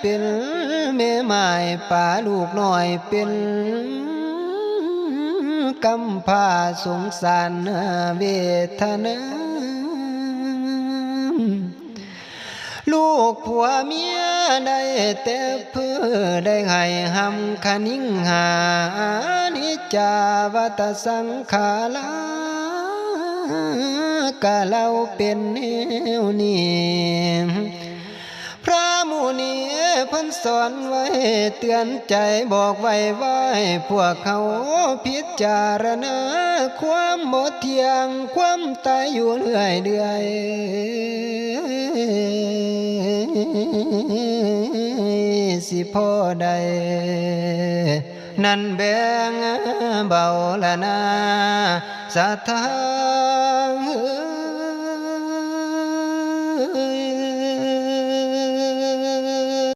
เป็นแม่ไม้ป่าลูกน้อยเป็นกำพร้าสงสารเวทนาลูกผัวเมียได้แต่เพื่อได้ให้หำคนิ่งหานิจจาวัตสังขารา กะเราเป็นแนวนี้พระมุนีเพิ่นสอนไว้เตือนใจบอกไว้พวกเขาพิจารณาความหมดเที่ยงความตายอยู่เรื่อยสิพอใดนั่นแบ่งเบาละนาสถา